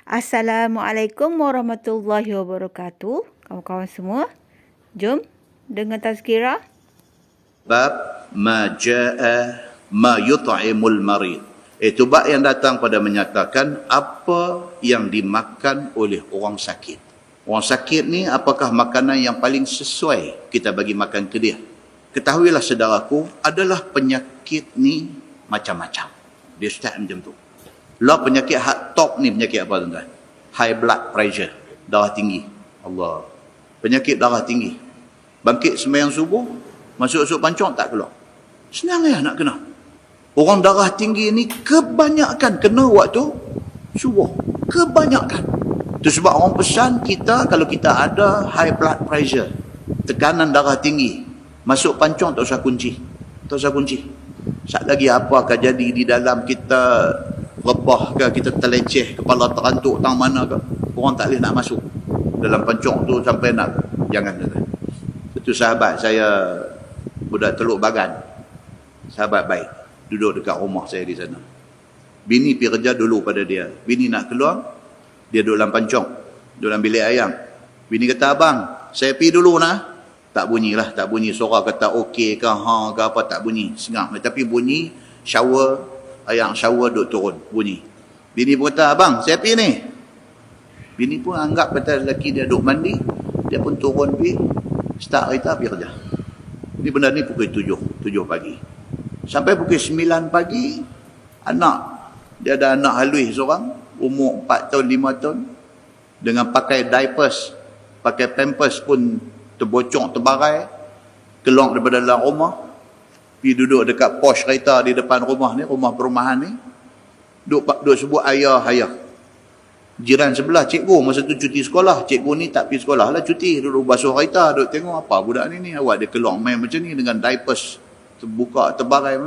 Assalamualaikum warahmatullahi wabarakatuh. Kawan-kawan semua, jom dengar tazkirah. Bab ma jaa ma yut'imul marid. Itu bab yang datang pada menyatakan apa yang dimakan oleh orang sakit. Orang sakit ni apakah makanan yang paling sesuai kita bagi makan ke dia? Ketahuilah saudaraku, adalah penyakit ni macam-macam. Dia start macam tu. Lah penyakit hak top ni penyakit apa tuan-tuan? High blood pressure, darah tinggi. Allah. Penyakit darah tinggi. Bangkit sembahyang subuh, masuk pancong tak keluar. Senang ya nak kena. Orang darah tinggi ni kebanyakan kena waktu subuh. Kebanyakan. Itu sebab orang pesan kita kalau kita ada high blood pressure, tekanan darah tinggi, masuk pancong tak usah kunci. Tak usah kunci. Sat lagi apakah jadi di dalam kita rebah ke, kita terleceh, kepala terantuk tang mana ke, orang tak boleh nak masuk dalam pancong tu sampai nak. Jangan. Itu sahabat saya, budak Teluk Bagan, sahabat baik, duduk dekat rumah saya di sana. Bini pergi kerja dulu pada dia. Bini nak keluar, dia duduk dalam pancong, duduk dalam bilik ayam. Bini kata, abang, saya pergi dulu nah. Tak bunyilah, tak bunyi. Suara kata okey ke, ha ke apa, tak bunyi. Sengak. Tapi bunyi shower, ayam shower duduk turun, bunyi. Bini pun kata, abang, saya pergi ni. Bini pun anggap kata lelaki dia duduk mandi, dia pun turun pergi, start kereta, pergi kerja. Ini benda ni pukul 7 pagi. Sampai pukul 9 pagi, dia ada anak halus seorang, umur 4 tahun, 5 tahun, dengan pakai diapers, pakai pampers pun terbocok, terbarai, keluar daripada dalam rumah, pergi duduk dekat pos kereta di depan rumah ni, rumah perumahan ni, duduk sebut ayah. Jiran sebelah cikgu, masa tu cuti sekolah, cikgu ni tak pergi sekolah lah, cuti, duduk basuh kereta, duduk tengok apa budak ni, awak dia keluar main macam ni dengan diapers terbuka, terbarai.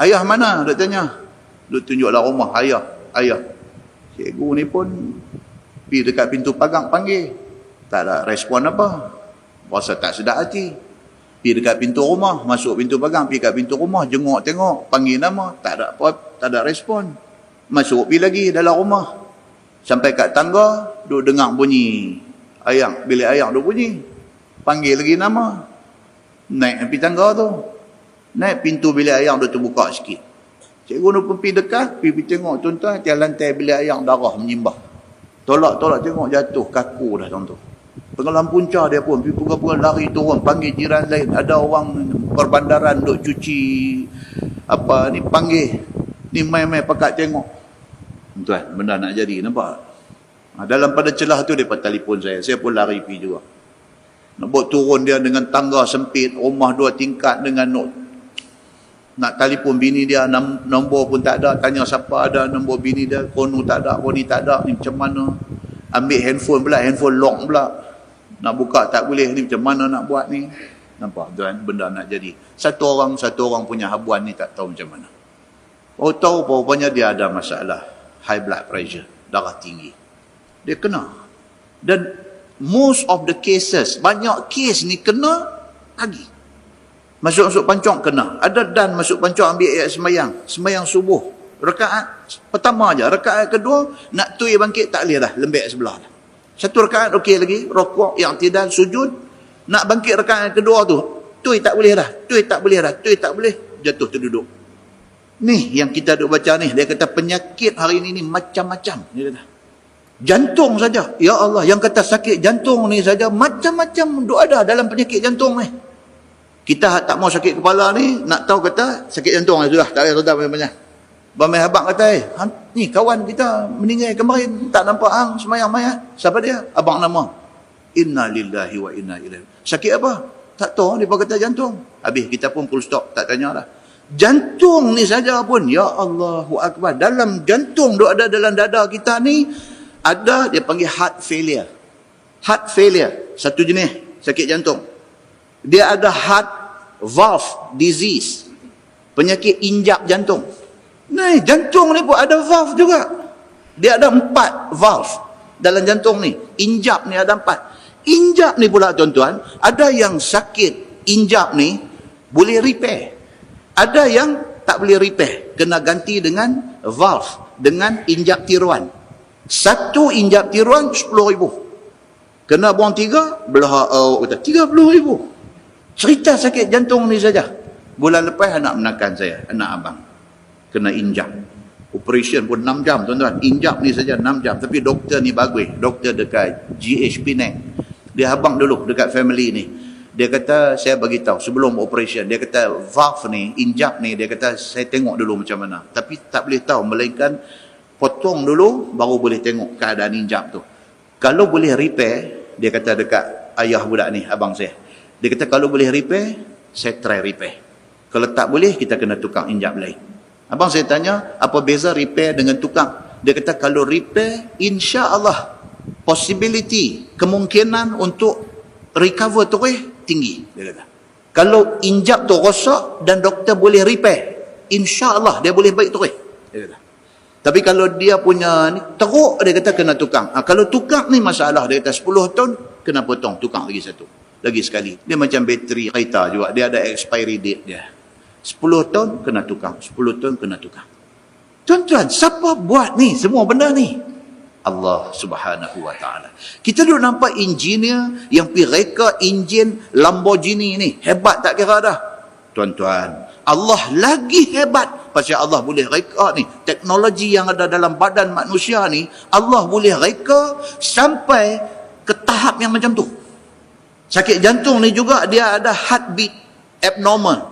Ayah mana? Duduk tanya, duduk tunjuklah rumah, ayah. Cikgu ni pun pergi dekat pintu pagar panggil, tak ada respon apa, rasa tak sedap hati. Pergi dekat pintu rumah, masuk pintu pagar, pergi kat pintu rumah, jenguk tengok, panggil nama, tak ada apa, tak ada respon. Masuk pergi lagi dalam rumah, sampai kat tangga, duduk dengar bunyi ayam, bilik ayam duduk bunyi, panggil lagi nama, naik pergi tangga tu, naik pintu bilik ayam duduk terbuka sikit. Cikgu ni pun pergi dekat, pergi tengok tuan-tuan, atas lantai bilik ayam darah menyimbah. Tolak tengok, jatuh kaku dah tuan-tuan. Pengalaman punca dia pun pergi pura-pura lari turun, panggil jiran lain, ada orang perbandaran duk cuci apa ni, panggil ni, mai pakat tengok. Tuan, benda nak jadi, nampak? Dalam pada celah tu depa telefon saya pun lari pergi juga. Nak buat turun dia dengan tangga sempit, rumah 2 tingkat, dengan nak telefon bini dia, nombor pun tak ada, tanya siapa ada nombor bini dia, konu tak ada, koni tak ada, ni macam mana? Ambil handphone pula, handphone lock pula, nak buka tak boleh, ni macam mana nak buat ni? Nampak tuan, benda nak jadi. Satu orang punya habuan ni tak tahu macam mana. Oh tahu rupanya dia ada masalah high blood pressure, darah tinggi. Dia kena. Dan most of the cases, banyak kes ni kena pagi. Masuk pancong kena. Ada dan masuk pancong ambil ayat sembahyang subuh. Rakaat pertama aja, rakaat kedua nak tui bangkit tak boleh dah, lembek sebelah dah. Satu rakaat okey lagi, rukuk, i'tidal, sujud, nak bangkit rakaat kedua tu, tui tak boleh dah, tui tak boleh, jatuh terduduk. Ni yang kita duk baca ni, dia kata penyakit hari ni macam-macam, dia kata. Jantung saja, ya Allah, yang kata sakit jantung ni saja macam-macam duk ada dalam penyakit jantung ni. Kita tak mau sakit kepala ni, nak tahu kata sakit jantung ni sudah, tak payah tahu banyak. Bamai habang kata, ni kawan kita meninggal kemarin, tak nampak hang semayang mayat. Siapa dia? Abang nama. Inna lillahi wa inna ilaihi. Sakit apa? Tak tahu, dia kata jantung. Habis kita pun full stop, tak tanya dah. Jantung ni saja pun, ya Allahu Akbar. Dalam jantung tu ada dalam dada kita ni, ada dia panggil heart failure. Heart failure, satu jenis sakit jantung. Dia ada heart valve disease, penyakit injap jantung. Nah, jantung ni pun ada valve juga. Dia ada 4 valve dalam jantung ni. Injap ni ada 4. Injap ni pula tuan-tuan, ada yang sakit injap ni boleh repair. Ada yang tak boleh repair, kena ganti dengan valve, dengan injap tiruan. Satu injap tiruan 10,000. Kena buang 3, belah kata 30,000. Cerita sakit jantung ni saja. Bulan lepas anak menakan saya, anak abang. Kena injap. Operation pun 6 jam tuan-tuan. Injap ni saja 6 jam. Tapi doktor ni bagus. Doktor dekat GH Penang. Dia abang dulu dekat family ni. Dia kata, saya bagi tahu sebelum operation, dia kata valve ni, injap ni, dia kata saya tengok dulu macam mana. Tapi tak boleh tahu, melainkan potong dulu baru boleh tengok keadaan injap tu. Kalau boleh repair, dia kata dekat ayah budak ni, abang saya. Dia kata kalau boleh repair, saya try repair. Kalau tak boleh, kita kena tukang injap lain. Abang saya tanya, apa beza repair dengan tukang? Dia kata kalau repair, insya-Allah possibility, kemungkinan untuk recover terus tinggi, dia kata. Kalau injap tu rosak dan doktor boleh repair, insya-Allah dia boleh baik terus, dia kata. Tapi kalau dia punya ni teruk, dia kata kena tukang. Kalau tukang ni masalah, dia kata 10 tahun kena potong, tukang lagi satu. Lagi sekali. Dia macam bateri kereta juga, dia ada expiry date dia. 10 tahun kena tukang, 10 tahun kena tukang. Tuan-tuan, siapa buat ni semua benda ni? Allah Subhanahu wa taala. Kita dulu nampak engineer yang pergi reka enjin Lamborghini ni, hebat tak kira dah. Tuan-tuan, Allah lagi hebat pasal Allah boleh reka ni. Teknologi yang ada dalam badan manusia ni, Allah boleh reka sampai ke tahap yang macam tu. Sakit jantung ni juga dia ada heartbeat abnormal.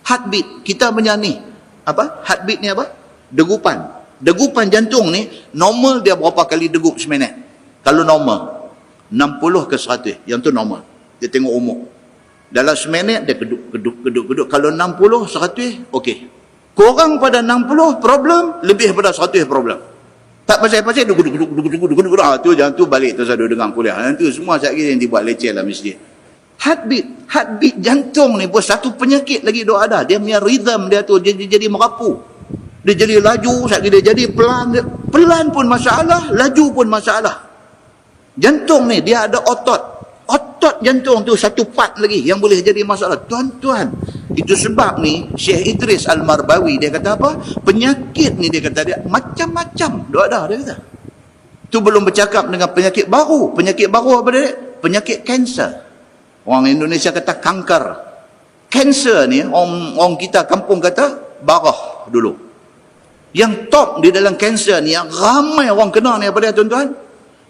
Heartbeat kita punya ni, apa? Heartbeat ni apa? Degupan. Degupan jantung ni normal dia berapa kali degup seminit? Kalau normal 60 ke 100, yang tu normal. Dia tengok umur. Dalam seminit dia geduk. Kalau 60, 100, okey. Kurang pada 60 problem, lebih pada 100 problem. Tak pasal-pasal duk. Tu jangan tu balik tu saya dengar kuliah. Nanti semua sekali yang dibuat leceh lah masjid. Heartbeat jantung ni pun satu penyakit lagi dok ada. Dia punya rhythm dia tu jadi merapu. Dia jadi laju, dia jadi pelan. Pelan pun masalah, laju pun masalah. Jantung ni dia ada otot. Otot jantung tu satu part lagi yang boleh jadi masalah. Tuan-tuan, itu sebab ni Syekh Idris Al-Marbawi dia kata apa? Penyakit ni dia kata dia macam-macam. Dia ada, dia kata. Tu belum bercakap dengan penyakit baru. Penyakit baru apa dia? Penyakit kanser. Orang Indonesia kata kanker. Kanser ni, orang kita kampung kata barah dulu. Yang top di dalam kanser ni, yang ramai orang kena ni apa dia tuan-tuan?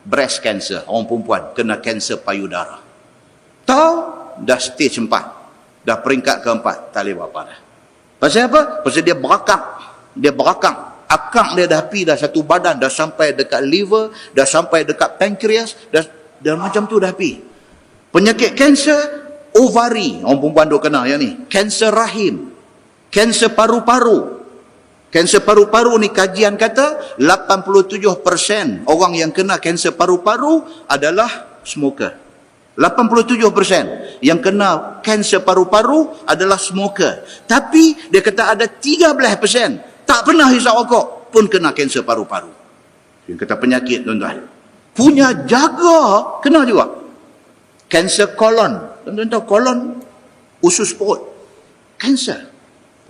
Breast cancer. Orang perempuan kena kanser payudara. Tahu? Dah stage 4. Dah peringkat ke-4. Tak boleh buat apa dah. Pasal apa? Pasal dia berakak. Dia berakak. Akak dia dah pergi dah satu badan. Dah sampai dekat liver. Dah sampai dekat pankreas. Dah macam tu dah pergi. Penyakit kanser ovari. Orang perempuan duk kena yang ni. Kanser rahim. Kanser paru-paru. Kanser paru-paru ni kajian kata 87% orang yang kena kanser paru-paru adalah smoker. 87% yang kena kanser paru-paru adalah smoker. Tapi dia kata ada 13% tak pernah hisap rokok pun kena kanser paru-paru. Dia kata penyakit tuan-tuan. Punya jaga kena juga. Kanser kolon. Tuan-tuan tahu kolon usus perut. Kanser.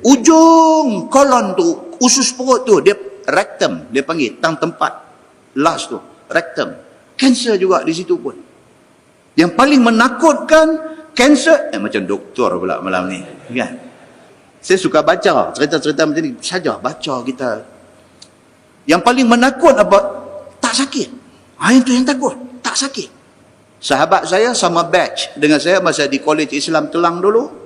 Ujung kolon tu, usus perut tu, dia rectum, dia panggil, tang tempat last tu, rectum. Kanser juga di situ pun. Yang paling menakutkan, kanser, macam doktor pula malam ni, kan? Saya suka baca, cerita-cerita macam ni, saja baca kita. Yang paling menakut apa? Tak sakit. Yang tu yang takut, tak sakit. Sahabat saya sama batch dengan saya masa di College Islam Kelang dulu.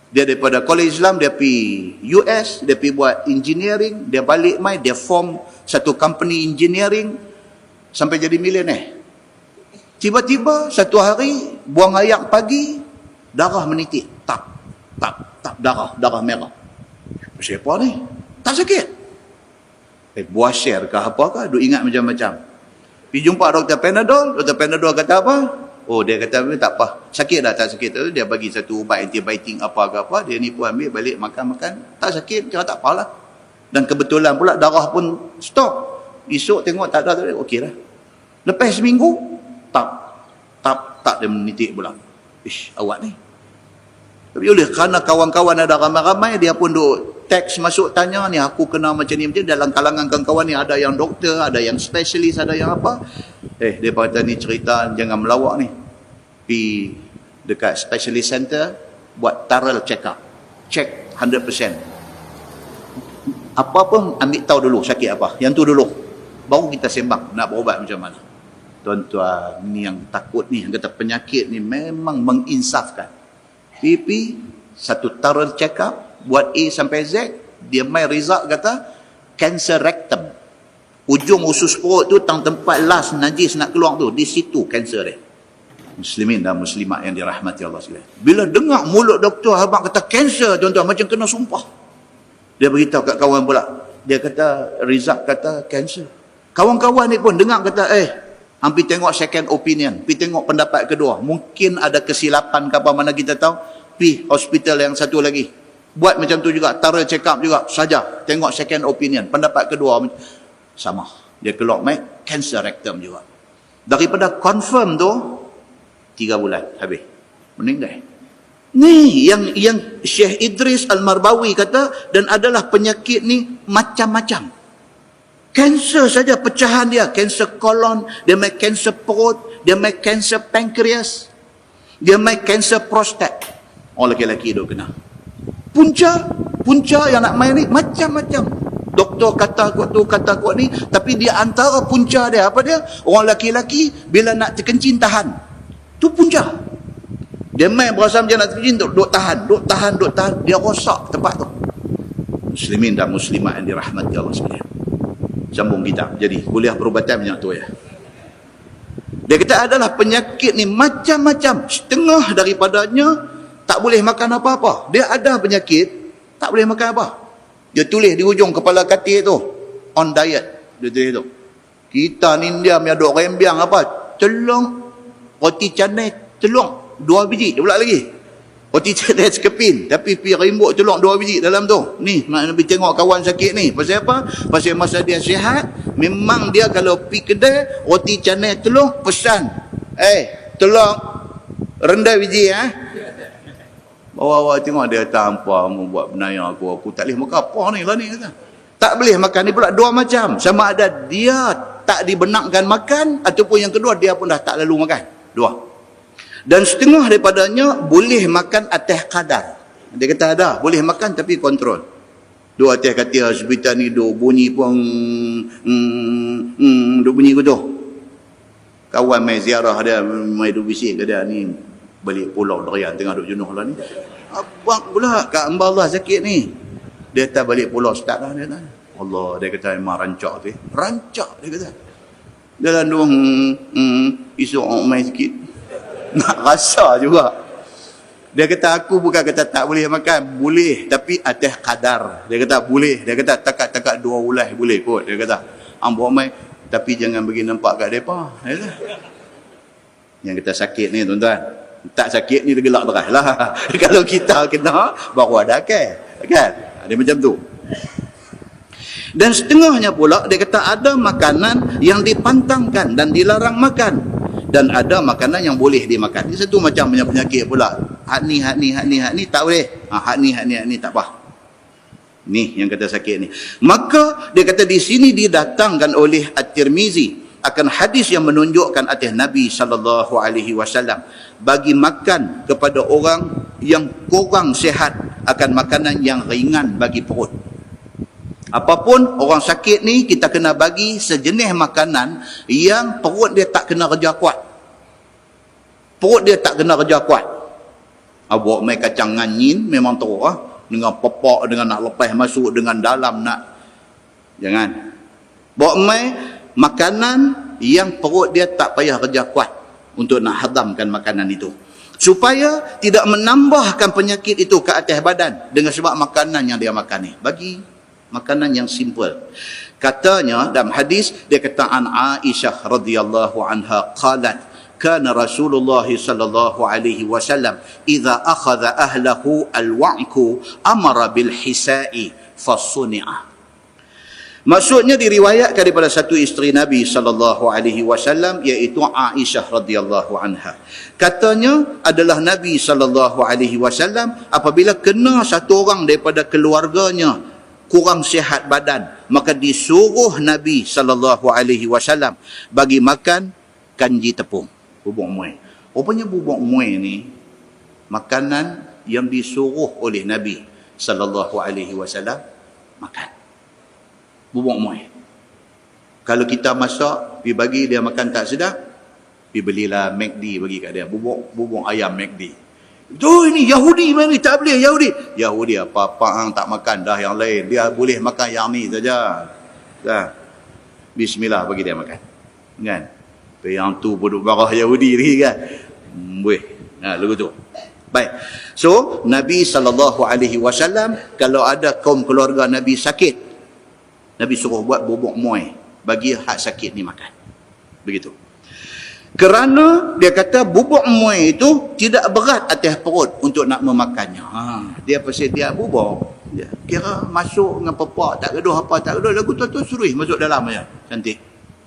Dia daripada College Islam, dia pergi US, dia pergi buat engineering, dia balik mai, dia form satu company engineering, sampai jadi millionaire. Tiba-tiba, satu hari, buang air pagi, darah menitik. Tap, darah merah. Siapa ni? Tak sakit. Buah share ke apa ke, duk ingat macam-macam. Pergi jumpa Dr. Panadol kata apa? Oh, dia kata tak apa. Sakit dah, tak sakit. Dia bagi satu ubat antibiotik apa ke apa. Dia ni pun ambil balik makan-makan. Tak sakit, kira tak apalah. Dan kebetulan pula darah pun stop. Esok tengok tak ada, okey lah. Lepas seminggu, tak dia menitik pula. Ish, awak ni. Tapi oleh kerana kawan-kawan ada ramai-ramai, dia pun duk teks masuk tanya ni, aku kena macam ni, dalam kalangan kawan-kawan ni ada yang doktor, ada yang spesialis, ada yang apa. Dia kata ni cerita jangan melawak ni. Pergi dekat specialist center, buat thorough check up. Check 100%. Apa pun ambil tahu dulu sakit apa. Yang tu dulu. Baru kita sembang nak berubat macam mana. Tuan-tuan, ni yang takut ni, yang kata penyakit ni memang menginsafkan. Pipi, satu thorough check up, buat A sampai Z, dia main result kata, cancer rectum. Ujung usus perut tu, tempat last najis nak keluar tu, di situ cancer dia. Muslimin dan muslimat yang dirahmati Allah sekalian. Bila dengar mulut doktor abang kata cancer, tuan-tuan, macam kena sumpah. Dia beritahu kat kawan pula. Dia kata, result kata cancer. Kawan-kawan ni pun dengar kata, hampir tengok second opinion, pergi tengok pendapat kedua. Mungkin ada kesilapan ke apa, mana kita tahu. Pergi hospital yang satu lagi. Buat macam tu juga, thorough check up juga. Saja, tengok second opinion, pendapat kedua. Sama. Dia keluar cancer rectum juga. Daripada confirm tu, 3 bulan habis. Meninggal. Ni yang Syekh Idris Al-Marbawi kata, dan adalah penyakit ni macam-macam. Kanser saja pecahan dia, kanser kolon, dia main kanser perut, dia main kanser pankreas, dia main kanser prostat. Orang lelaki tu kena. Punca yang nak main ni macam-macam. Doktor kata kuat tu, kata kuat ni, tapi dia antara punca dia apa dia? Orang lelaki bila nak terkencing tahan. Tu punca. Dia main berasa macam nak terkencing tu, duk tahan. Dia rosak tempat tu. Muslimin dan muslimat yang dirahmati Allah sekalian. Sambung kita. Jadi kuliah perubatan banyak tu ya. Dia kata adalah penyakit ni macam-macam. Setengah daripadanya tak boleh makan apa-apa. Dia ada penyakit tak boleh makan apa. Dia tulis di ujung kepala katil tu, on diet. Dia tulis tu. Kita ni dia punya duk rembiang apa? Telung roti canai, telung 2 biji. Dia pula lagi. Roti canai sekepin, tapi pi rimbuk telung 2 biji dalam tu. Ni nak pergi tengok kawan sakit ni. Pasal apa? Pasal masa dia sihat, memang dia kalau pi kedai roti canai telung pesan. Telung rendah biji Bawa tengok dia kata, hampa mu buat benaya aku tak boleh makan apa ni lah ni kata. Tak boleh makan ni pula 2 macam. Sama ada dia tak dibenarkan makan, ataupun yang kedua dia pun dah tak lalu makan. 2. Dan setengah daripadanya boleh makan atas kadar. Dia kata ada, boleh makan tapi kontrol. 2 atas kata hospital ni duk bunyi pun duk bunyi gitu. Kawan main ziarah dia, main duk bisik ke dia ni, balik pulau Derian tengah duk jenuh lah ni. Abang pula kat hamba Allah sakit ni. Dia tak balik pulau start lah dia tanya. Allah, dia kata memang rancak tu. Rancak dia kata. Dia landung isu main sikit. Nak rasa juga. Dia kata aku bukan kata tak boleh makan. Boleh tapi atas kadar. Dia kata boleh. Dia kata takat-takat 2 ulai boleh kot. Dia kata ambo main tapi jangan bagi nampak kat depa. Dia kata. Yang kita sakit ni tuan-tuan. Tak sakit ni gelak terah lah. Kalau kita kena baru ada kan. Dia macam tu. Dan setengahnya pula dia kata ada makanan yang dipantangkan dan dilarang makan, dan ada makanan yang boleh dimakan. Ini satu macam punya penyakit pula. Hak ni tak boleh. Hak ni tak apa. Ni yang kata sakit ni. Maka dia kata di sini didatangkan oleh At-Tirmizi akan hadis yang menunjukkan atas Nabi SAW bagi makan kepada orang yang kurang sihat akan makanan yang ringan bagi perut. Apapun orang sakit ni, kita kena bagi sejenis makanan yang perut dia tak kena kerja kuat. Perut dia tak kena kerja kuat. Buat main kacang nganyin memang teruk dengan pepak, dengan nak lepas masuk, dengan dalam nak. Jangan. Bawa main makanan yang perut dia tak payah kerja kuat untuk nak hadamkan makanan itu, supaya tidak menambahkan penyakit itu ke atas badan dengan sebab makanan yang dia makan ni. Bagi makanan yang simple. Katanya dalam hadis, dia kata an Aisyah radhiyallahu anha qalat kana Rasulullah sallallahu alaihi wasallam idza akhadha ahlahu al-wa'ku amara bil hisa'i fasuni'a. Maksudnya diriwayatkan daripada satu isteri Nabi sallallahu alaihi wasallam, iaitu Aisyah radhiyallahu anha. Katanya adalah Nabi sallallahu alaihi wasallam apabila kena satu orang daripada keluarganya kurang sihat badan, maka disuruh Nabi sallallahu alaihi wasallam bagi makan kanji tepung, bubuk muai. Rupanya bubuk muai ni makanan yang disuruh oleh Nabi sallallahu alaihi wasallam makan. Bubuk muai. Kalau kita masak, pergi bagi dia makan tak sedap, pergi belilah McD bagi kat dia. Bubuk ayam McD. Ini Yahudi ni, tak boleh Yahudi. Yahudi apa-apa hang tak makan dah yang lain. Dia boleh makan yang ni saja. Dah. Bismillah bagi dia makan. Kan? Yang tu bodoh marah Yahudi lagi kan. Boleh. Lagu tu. Baik. So, Nabi SAW, kalau ada kaum keluarga Nabi sakit, Nabi suruh buat bubuk muai bagi hak sakit ni makan. Begitu. Kerana dia kata bubuk muai itu tidak berat atas perut untuk nak memakannya. Dia pasal dia bubuk. Dia kira masuk dengan pepak, tak gaduh apa, tak gaduh. Lagu tu suruh masuk dalam aja. Cantik.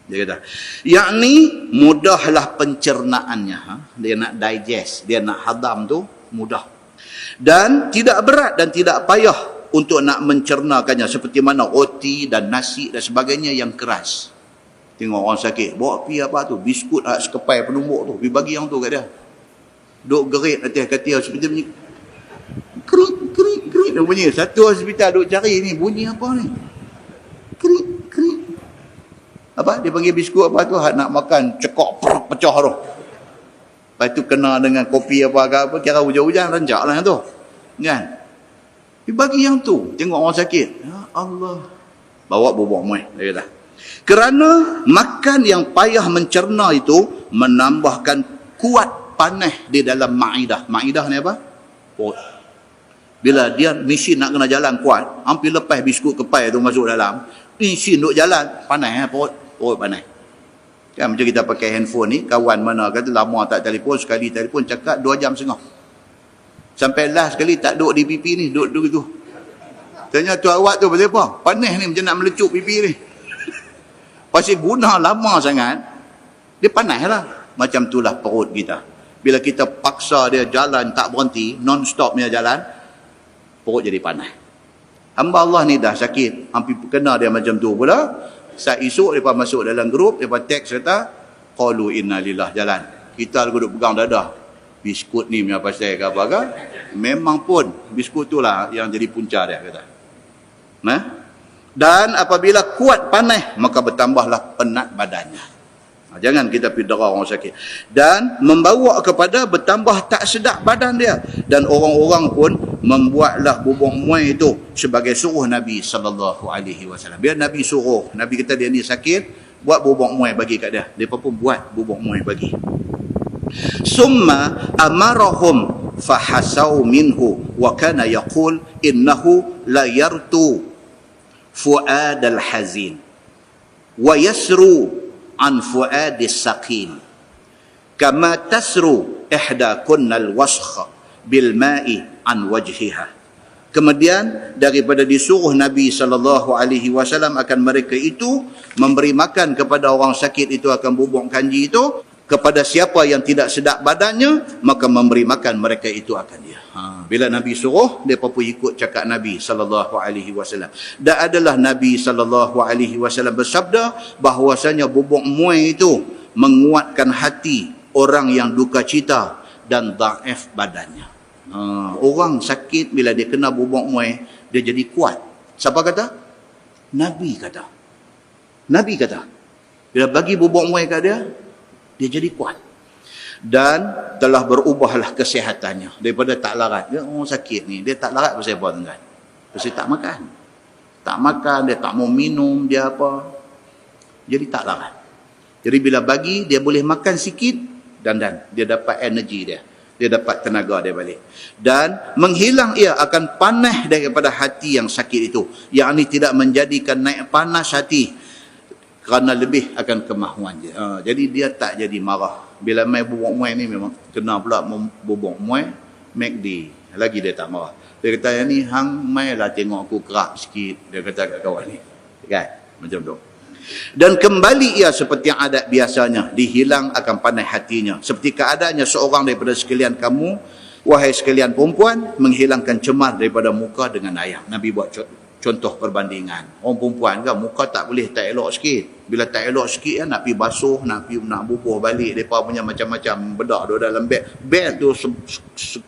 Dia kata. Yakni mudahlah pencernaannya. Dia nak digest, dia nak hadam tu mudah. Dan tidak berat dan tidak payah untuk nak mencernakannya, seperti mana roti dan nasi dan sebagainya yang keras. Tengok orang sakit, bawa pergi apa tu, biskut sekepai penumbuk tu, pergi bagi yang tu kat dia. Duk gerit atas katil seperti bunyi krik krik krik dia bunyi. Satu hospital duk cari ni, bunyi apa ni? Krik krik. Apa? Dia panggil biskut apa tu, nak makan cekok pecah tu. Lepas tu kena dengan kopi apa, kira hujan-hujan rancak lah tu. Kan? Bagi yang tu, tengok orang sakit. Ya Allah. Bawa bubuk muai, dia kata. Kerana makan yang payah mencerna itu menambahkan kuat panas di dalam ma'idah. Ma'idah ni apa? Perut. Bila dia mesin nak kena jalan kuat, hampir lepas biskut kepai tu masuk dalam, mesin duk jalan, panas perut. Perut panas. Kan macam kita pakai handphone ni, kawan mana kata lama tak telefon, sekali telefon cakap 2 jam setengah. Sampai last sekali tak duduk di pipi ni, duduk tu. Tanya tu awak tu pasal apa? Panas ni macam nak melecup pipi ni. Pasal guna lama sangat, dia panas lah. Macam itulah perut kita. Bila kita paksa dia jalan tak berhenti, non-stop dia jalan, perut jadi panas. Hamba Allah ni dah sakit, hampir kena dia macam tu pula. Saat esok, mereka masuk dalam grup, mereka teks kata, qalu inna lillah jalan. Kita duduk pegang dadah. Biskut ni punya pasal ke apa ke, memang pun biskut tu lah yang jadi punca dia kata. Dan apabila kuat panas, maka bertambahlah penat badannya. Jangan kita pergi dera orang sakit. Dan membawa kepada bertambah tak sedap badan dia. Dan orang-orang pun membuatlah bubuk muai itu sebagai suruh Nabi SAW. Biar Nabi suruh, Nabi kata dia ni sakit, buat bubuk muai bagi kat dia. Dia pun buat bubuk muai bagi. Summa amarahum fahasau minhu wa kana yaqul innahu la yartu fuad al-hazin wa yasru an fuad as-saqim kama tasru ihda kunna al-wasakh bil ma'i an wajhiha. Kemudian daripada disuruh Nabi SAW akan mereka itu memberi makan kepada orang sakit itu akan bubuk kanji itu. Kepada siapa yang tidak sedap badannya, maka memberi makan mereka itu akan dia. Bila Nabi suruh, dia pun ikut cakap Nabi SAW. Dan adalah Nabi SAW bersabda bahawasanya bubuk muai itu menguatkan hati orang yang duka cita dan dhaif badannya. Orang sakit bila dia kena bubuk muai, dia jadi kuat. Siapa kata? Nabi kata. Nabi kata. Bila bagi bubuk muai kat dia, dia jadi kuat. Dan telah berubahlah kesihatannya. Daripada tak larat. Dia orang sakit ni, dia tak larat pasal apa tuan-tuan? Pasal tak makan. Tak makan, dia tak mau minum, dia apa. Jadi tak larat. Jadi bila bagi, dia boleh makan sikit dan dia dapat energi dia. Dia dapat tenaga dia balik. Dan menghilang ia akan panas daripada hati yang sakit itu. Yang ini tidak menjadikan naik panas hati. Kerana lebih akan kemahuan dia. Jadi dia tak jadi marah. Bila main bubuk muai ni memang kena pula bubuk muai, McD. Lagi dia tak marah. Dia kata, ni hang mai lah tengok aku kerak sikit. Dia kata kat kawan ni. Kan? Macam tu. Dan kembali ia seperti adat biasanya, dihilang akan pandai hatinya. Seperti keadaannya seorang daripada sekalian kamu, wahai sekalian perempuan, menghilangkan cemar daripada muka dengan air. Nabi buat contoh perbandingan. Orang perempuan kan, muka tak boleh tak elok sikit. Bila tak elok sikit nak pergi basuh, nak bubuh balik. Mereka punya macam-macam bedak tu dalam beg. Beg tu,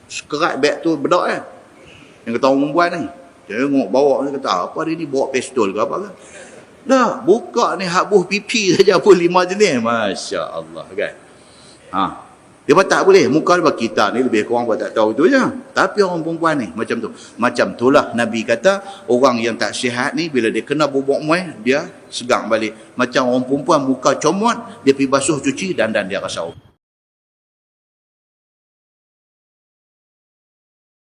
sekerat beg tu bedak kan. Yang kata orang perempuan ni. Tengok bawa ni kata, apa dia ni bawa pistol ke apa ke? Dah, buka ni habuh pipi saja pun 5 jenis. Masya Allah kan. Dia pun tak boleh. Muka kita ni lebih kurang pun tak tahu tu je. Tapi orang perempuan ni macam tu. Macam itulah Nabi kata, orang yang tak sihat ni bila dia kena bubuk muai, dia segang balik. Macam orang perempuan muka comot, dia pergi basuh cuci dan dia rasa